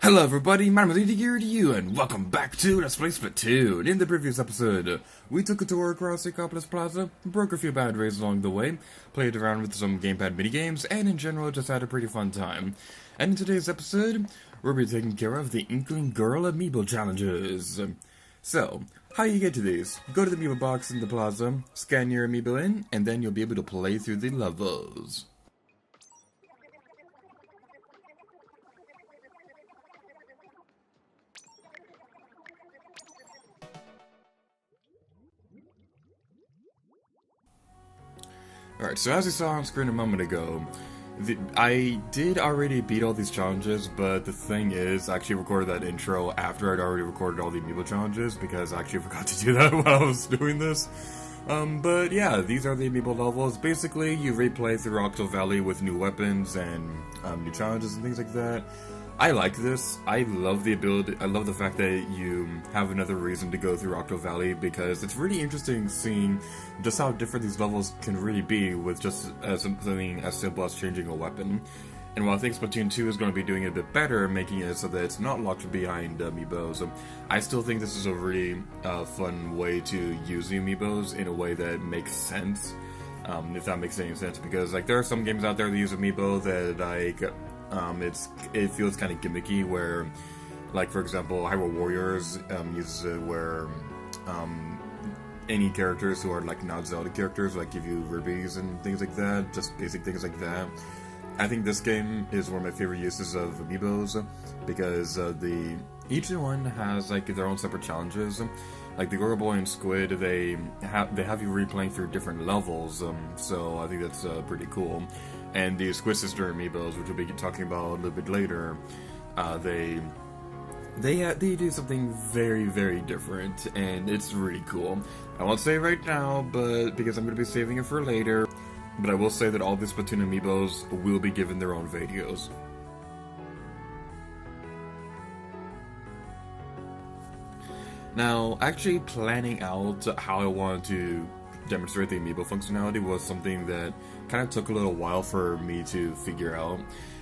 Hello everybody, my name is Inkling Girl, and welcome back to Let's Play Splatoon. In the previous episode, we took a tour across the Acropolis Plaza, broke a few boundaries along the way, played around with some gamepad minigames, and in general just had a pretty fun time. And in today's episode, we'll be taking care of the Inkling Girl amiibo challenges. So, how you get to these? Go to the amiibo box in the plaza, scan your amiibo in, and then you'll be able to play through the levels. Alright, so as you saw on screen a moment ago, I did already beat all these challenges, but the thing is, I actually recorded that intro after I'd already recorded all the amiibo challenges, because I actually forgot to do that while I was doing this. But yeah, these are the amiibo levels. Basically, you replay through Octo Valley with new weapons and new challenges and things like that. I like this. I love the ability. I love the fact that you have another reason to go through Octo Valley, because it's really interesting seeing just how different these levels can really be with just something as simple as changing a weapon. And while I think Splatoon 2 is going to be doing it a bit better, making it so that it's not locked behind amiibos, I still think this is a really fun way to use the amiibos in a way that makes sense. If that makes any sense, because like there are some games out there that use amiibo that like it feels kind of gimmicky, where, like for example, Hyrule Warriors uses it where any characters who are like not Zelda characters like give you rubies and things like that, just basic things like that. I think this game is one of my favorite uses of amiibos, because each one has like their own separate challenges. Like the Gorilla Boy and Squid, they have you replaying through different levels, so I think that's pretty cool. And the Squid Sister amiibos, which we'll be talking about a little bit later, they do something very, very different, and it's really cool. I won't say it right now, but because I'm going to be saving it for later, but I will say that all the Splatoon amiibos will be given their own videos. Now, actually planning out how I wanted to demonstrate the amiibo functionality was something that kind of took a little while for me to figure out,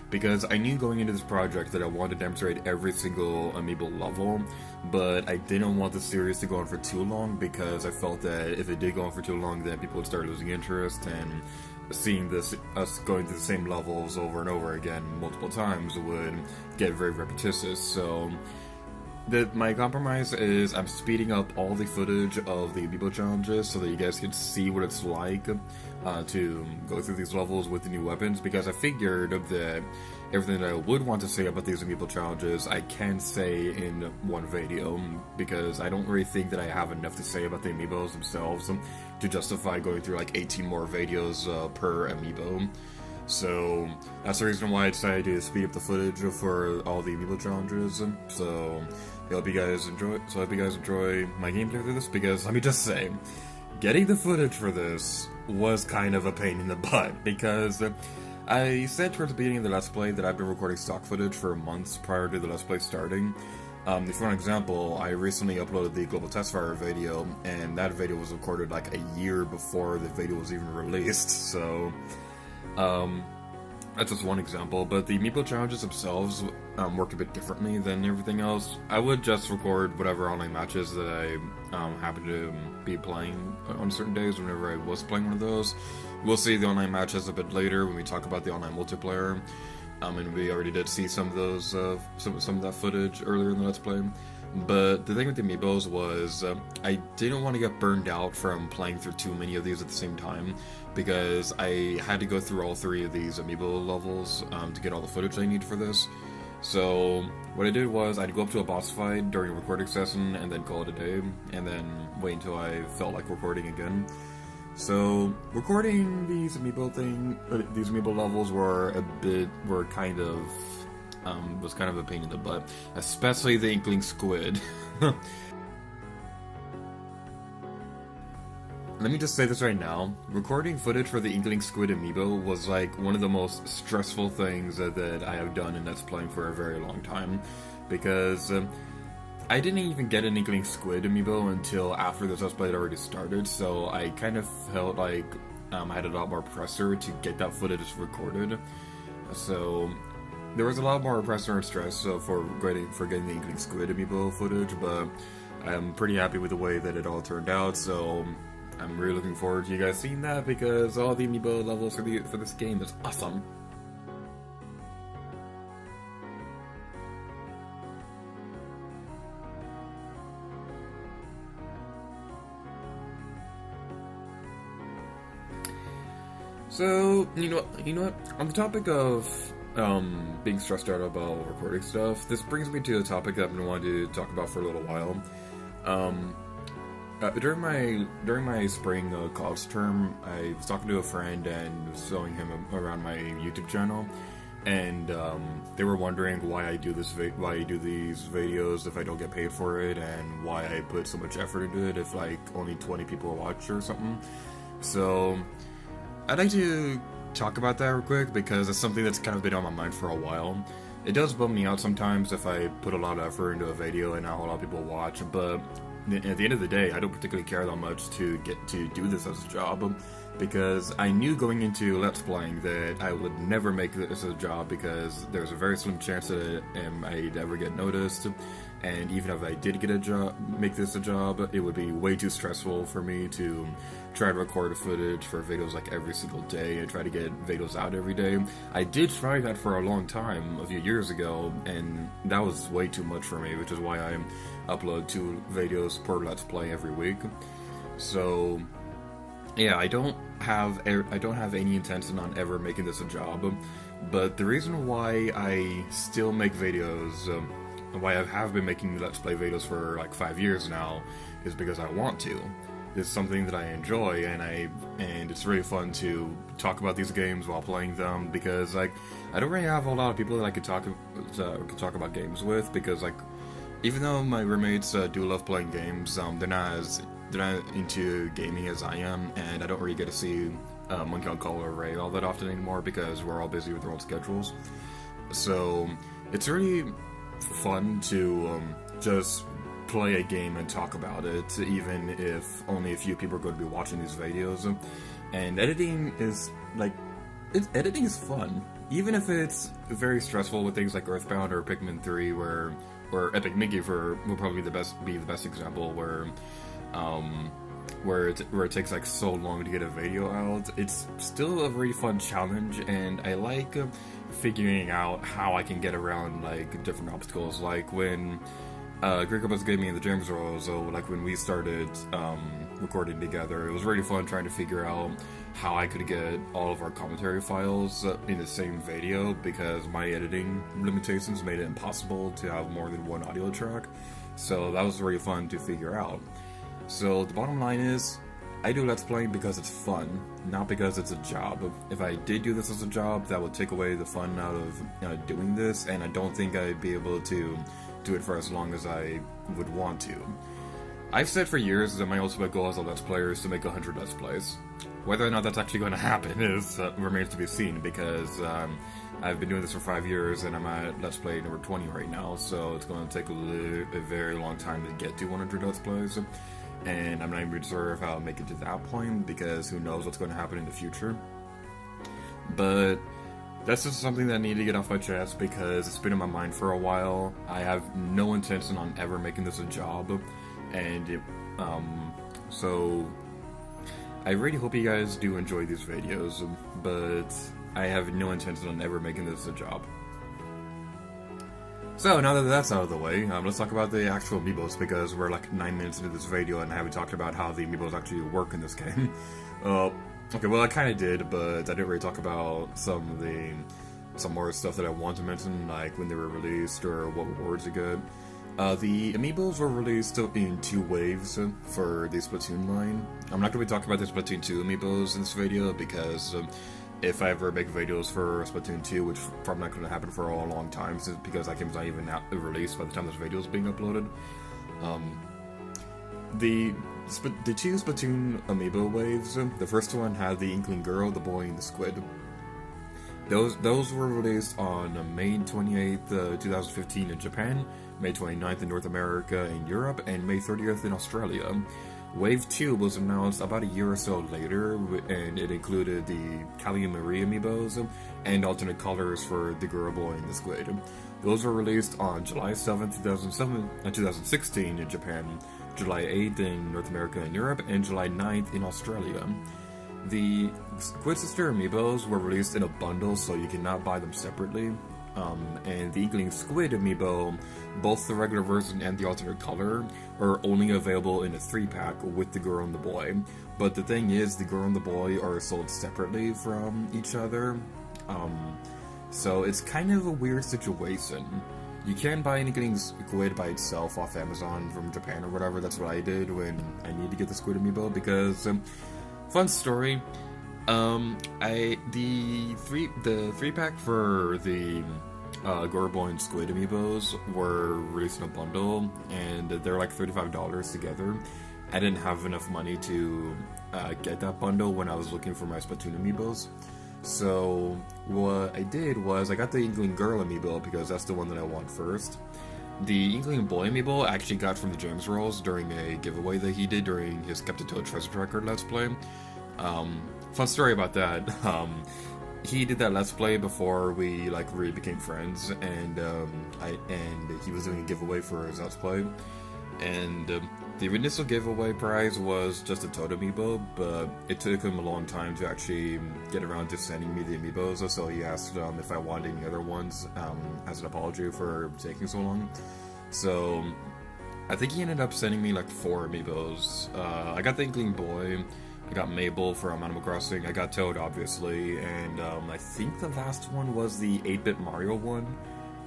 because I knew going into this project that I wanted to demonstrate every single amiibo level, but I didn't want the series to go on for too long, because I felt that if it did go on for too long, then people would start losing interest, and seeing us going through the same levels over and over again multiple times would get very repetitious. So my compromise is I'm speeding up all the footage of the amiibo challenges so that you guys can see what it's like to go through these levels with the new weapons, because I figured that everything that I would want to say about these amiibo challenges I can say in one video, because I don't really think that I have enough to say about the amiibos themselves to justify going through like 18 more videos per amiibo. So that's the reason why I decided to speed up the footage for all the amiibo challenges. So I hope you guys enjoy my gameplay through this, because let me just say, getting the footage for this was kind of a pain in the butt, because I said towards the beginning of the Let's Play that I've been recording stock footage for months prior to the Let's Play starting. For an example, I recently uploaded the Global Test Fire video, and that video was recorded like a year before the video was even released, so that's just one example. But the amiibo challenges themselves worked a bit differently than everything else. I would just record whatever online matches that I happen to be playing on certain days whenever I was playing one of those. We'll see the online matches a bit later when we talk about the online multiplayer. And we already did see some of those, some of that footage earlier in the Let's Play. But the thing with the amiibos was, I didn't want to get burned out from playing through too many of these at the same time, because I had to go through all three of these amiibo levels to get all the footage I need for this. So what I did was I'd go up to a boss fight during a recording session and then call it a day, and then wait until I felt like recording again. So recording these amiibo levels was kind of a pain in the butt, especially the Inkling Squid. Let me just say this right now, recording footage for the Inkling Squid amiibo was like one of the most stressful things that I have done in Let's Playing for a very long time, because I didn't even get an Inkling Squid amiibo until after this Let's Play had already started, so I kind of felt like I had a lot more pressure to get that footage recorded. So there was a lot more pressure and stress for getting the Inkling Squid amiibo footage, but I'm pretty happy with the way that it all turned out. So I'm really looking forward to you guys seeing that, because all the amiibo levels for this game is awesome. So, you know what? On the topic of being stressed out about recording stuff, this brings me to a topic that I've been wanting to talk about for a little while. During my spring college term, I was talking to a friend and was showing him around my YouTube channel, and they were wondering why I do these videos if I don't get paid for it, and why I put so much effort into it if like only 20 people watch or something. So I'd like to talk about that real quick, because it's something that's kind of been on my mind for a while. It does bum me out sometimes if I put a lot of effort into a video and not a whole lot of people watch, but at the end of the day, I don't particularly care that much to get to do this as a job, because I knew going into Let's Playing that I would never make this a job, because there's a very slim chance that I'd ever get noticed, and even if I did get make this a job, it would be way too stressful for me to try to record footage for videos like every single day and try to get videos out every day. I did try that for a long time, a few years ago, and that was way too much for me, which is why I upload 2 videos per Let's Play every week. So yeah, I don't have any intention on ever making this a job, but the reason why I still make videos, why I have been making Let's Play videos for like 5 years now, is because I want to. It's something that I enjoy, and it's really fun to talk about these games while playing them, because like I don't really have a lot of people that I could talk about games with, because like even though my roommates do love playing games, they're not into gaming as I am, and I don't really get to see Monkey on Call or Ray all that often anymore, because we're all busy with our own schedules. So it's really fun to just play a game and talk about it, even if only a few people are going to be watching these videos. And editing is fun, even if it's very stressful with things like Earthbound or Pikmin 3, or Epic Mickey will probably be the best example, where it takes like so long to get a video out. It's still a very fun challenge, and I like figuring out how I can get around like different obstacles. Like when Greco was gave me in the James Roll, so like when we started recording together, it was really fun trying to figure out how I could get all of our commentary files in the same video, because my editing limitations made it impossible to have more than one audio track. So that was really fun to figure out. So the bottom line is, I do Let's Playing because it's fun, not because it's a job. If I did do this as a job, that would take away the fun out of doing this, and I don't think I'd be able to do it for as long as I would want to. I've said for years that my ultimate goal as a Let's Player is to make 100 Let's Plays. Whether or not that's actually going to happen remains to be seen, because I've been doing this for 5 years and I'm at Let's Play number 20 right now, so it's going to take a very long time to get to 100 Let's Plays, and I'm not even sure if I'll make it to that point, because who knows what's going to happen in the future. But that's just something that I need to get off my chest, because it's been in my mind for a while. I have no intention on ever making this a job, and so I really hope you guys do enjoy these videos, but I have no intention on ever making this a job. So now that that's out of the way, let's talk about the actual amiibos, because we're like 9 minutes into this video and haven't talked about how the amiibos actually work in this game. Okay, well I kind of did, but I didn't really talk about some more stuff that I want to mention, like when they were released or what rewards you get. The amiibos were released in 2 waves for the Splatoon line. I'm not going to be talking about the Splatoon 2 amiibos in this video, because if I ever make videos for Splatoon 2, which probably not going to happen for a long time, because that game's not even released by the time this video is being uploaded. The 2 Splatoon amiibo waves, the first one had the Inkling Girl, the boy, and the squid. Those were released on May 28th, 2015 in Japan, May 29th in North America and Europe, and May 30th in Australia. Wave 2 was announced about a year or so later, and it included the Callie and Marie amiibos and alternate colors for the girl, boy, and the squid. Those were released on July 7th, 2016 in Japan, July 8th in North America and Europe, and July 9th in Australia. The Squid Sister amiibos were released in a bundle, so you cannot buy them separately. And the Inkling Squid amiibo, both the regular version and the alternate color, are only available in a 3-pack with the girl and the boy. But the thing is, the girl and the boy are sold separately from each other. So it's kind of a weird situation. You can buy an Inkling Squid by itself off Amazon from Japan or whatever. That's what I did when I needed to get the Squid amiibo, because fun story. The 3-pack for the Gorbo and Squid amiibos were released in a bundle, and they're like $35 together. I didn't have enough money to get that bundle when I was looking for my Splatoon amiibos. So what I did was I got the Inkling Girl amiibo because that's the one that I want first. The Inkling Boy amiibo I actually got from the James Rolls during a giveaway that he did during his Captain Toad Treasure Tracker Let's Play. Fun story about that. He did that Let's Play before we like really became friends, and he was doing a giveaway for his Let's Play, and the initial giveaway prize was just a Toad amiibo, but it took him a long time to actually get around to sending me the amiibos, so he asked if I wanted any other ones as an apology for taking so long. So I think he ended up sending me like 4 amiibos. I got the Inkling Boy, I got Mabel from Animal Crossing, I got Toad obviously, and I think the last one was the 8-bit Mario one.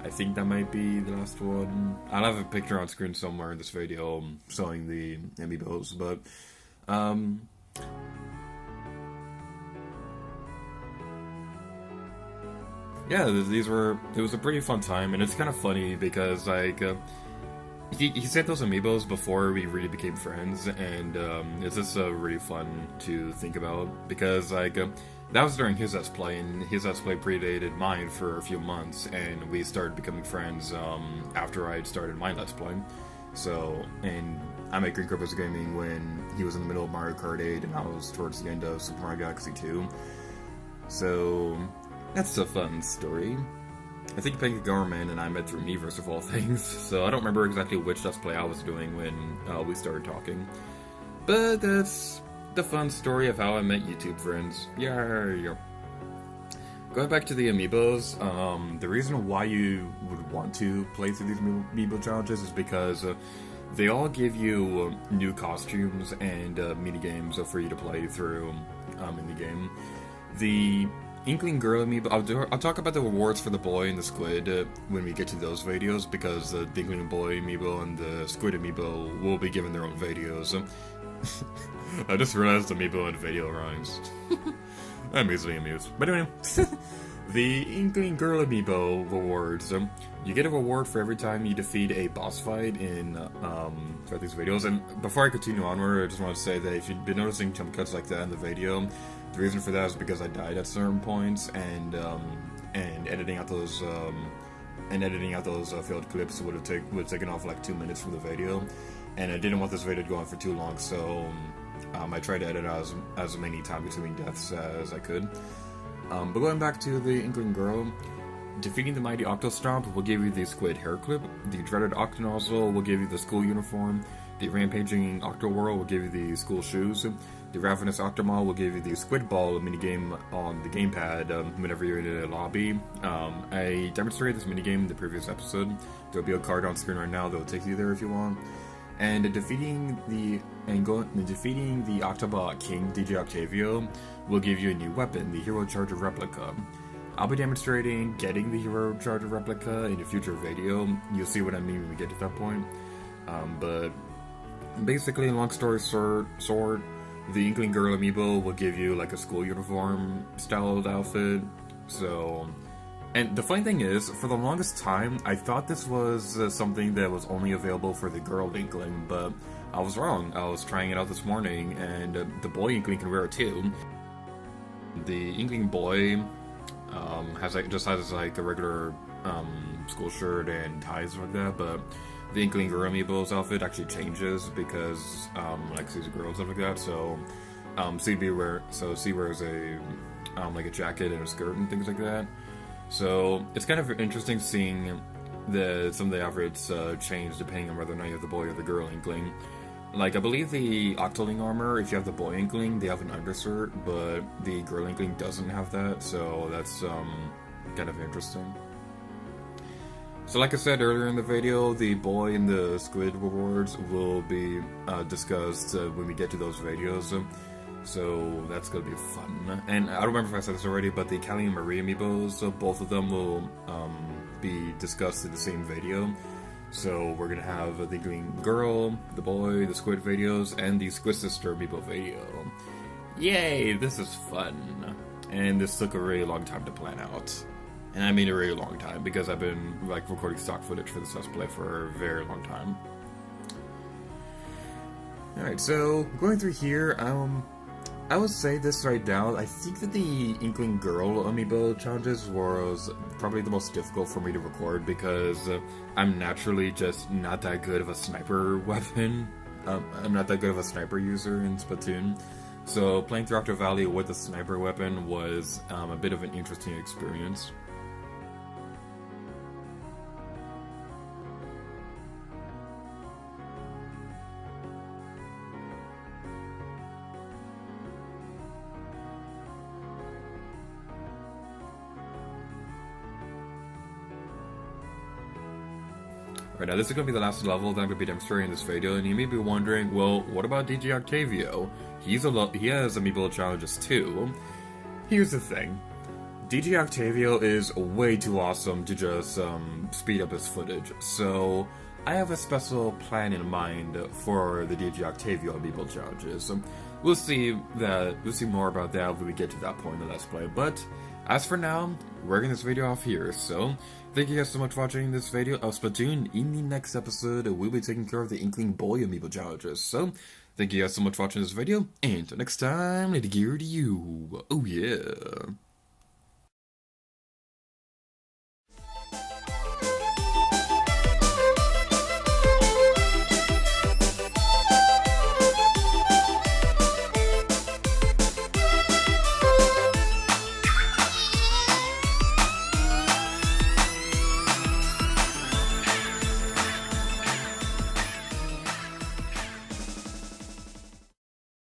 I think that might be the last one. I'll have a picture on screen somewhere in this video showing the amiibos, but yeah, it was a pretty fun time, and it's kind of funny because like he sent those amiibos before we really became friends, and it's just really fun to think about, because like that was during his Let's Play, and his Let's Play predated mine for a few months, and we started becoming friends after I had started my Let's Play. So, and I met Green Purpose Gaming when he was in the middle of Mario Kart 8, and I was towards the end of Super Mario Galaxy 2. So, that's a fun story. I think Pink Government and I met through Miiverse of all things, so I don't remember exactly which Let's Play I was doing when we started talking. But that's the fun story of how I met YouTube friends. Yeah. Going back to the amiibos, the reason why you would want to play through these amiibo challenges is because they all give you new costumes and mini games for you to play through in the game. The Inkling Girl amiibo, I'll talk about the rewards for the boy and the squid when we get to those videos, because the Inkling Boy amiibo and the squid amiibo will be given their own videos. I just realized amiibo and video rhymes. I'm easily amused. But anyway, the Inkling Girl amiibo rewards. You get a reward for every time you defeat a boss fight in throughout these videos. And before I continue onward, I just want to say that if you've been noticing jump cuts like that in the video, the reason for that is because I died at certain points, and editing out those failed clips would have taken off like 2 minutes from the video, and I didn't want this video to go on for too long, so I tried to edit out as many time between deaths as I could. But going back to the Inkling Girl, defeating the mighty Octostomp will give you the squid hair clip, the dreaded Octonozzle will give you the school uniform, the rampaging Octowhirl will give you the school shoes, the ravenous Octomaw will give you the squid ball minigame on the gamepad whenever you're in a lobby. I demonstrated this minigame in the previous episode. There'll be a card on screen right now that will take you there if you want. And defeating the Octobot King, DJ Octavio, will give you a new weapon, the Hero Charger Replica. I'll be demonstrating getting the Hero Charger Replica in a future video. You'll see what I mean when we get to that point. But basically, long story short, the Inkling Girl amiibo will give you like a school uniform styled outfit. So, and the funny thing is, for the longest time, I thought this was something that was only available for the girl Inkling, but I was wrong. I was trying it out this morning, and the boy Inkling can wear it too. The Inkling Boy just has like a regular school shirt and ties like that, but the Inkling Girl amiibo's outfit actually changes because like she's a girl and stuff like that. So C wears a like a jacket and a skirt and things like that. So it's kind of interesting seeing some of the outfits change depending on whether or not you have the boy or the girl Inkling. Like, I believe the Octoling armor, if you have the boy Inkling, they have an undershirt, but the girl Inkling doesn't have that, so that's kind of interesting. So like I said earlier in the video, the boy and the squid rewards will be discussed when we get to those videos. So that's gonna be fun. And I don't remember if I said this already, but the Callie and Marie amiibos, both of them will be discussed in the same video. So we're gonna have the Inkling Girl, the boy, the squid videos, and the Squid Sister amiibo video. Yay! This is fun. And this took a really long time to plan out. And I mean a really long time, because I've been like recording stock footage for this Let's Play for a very long time. Alright, so going through here, I would say this right now, I think that the Inkling Girl amiibo challenges was probably the most difficult for me to record because I'm naturally just not that good of a sniper weapon. I'm not that good of a sniper user in Splatoon. So playing through Octo Valley with a sniper weapon was a bit of an interesting experience. Right now, this is going to be the last level that I'm going to be demonstrating in this video, and you may be wondering, well, what about DJ Octavio? He has amiibo challenges too. Here's the thing. DJ Octavio is way too awesome to just speed up his footage, so I have a special plan in mind for the DJ Octavio amiibo challenges. We'll see more about that when we get to that point in the Let's Play, but as for now, we're getting this video off here, so thank you guys so much for watching this video of Splatoon. In the next episode, we'll be taking care of the Inkling Boy amiibo challenges, so thank you guys so much for watching this video, and until next time, later gear to you. Oh yeah.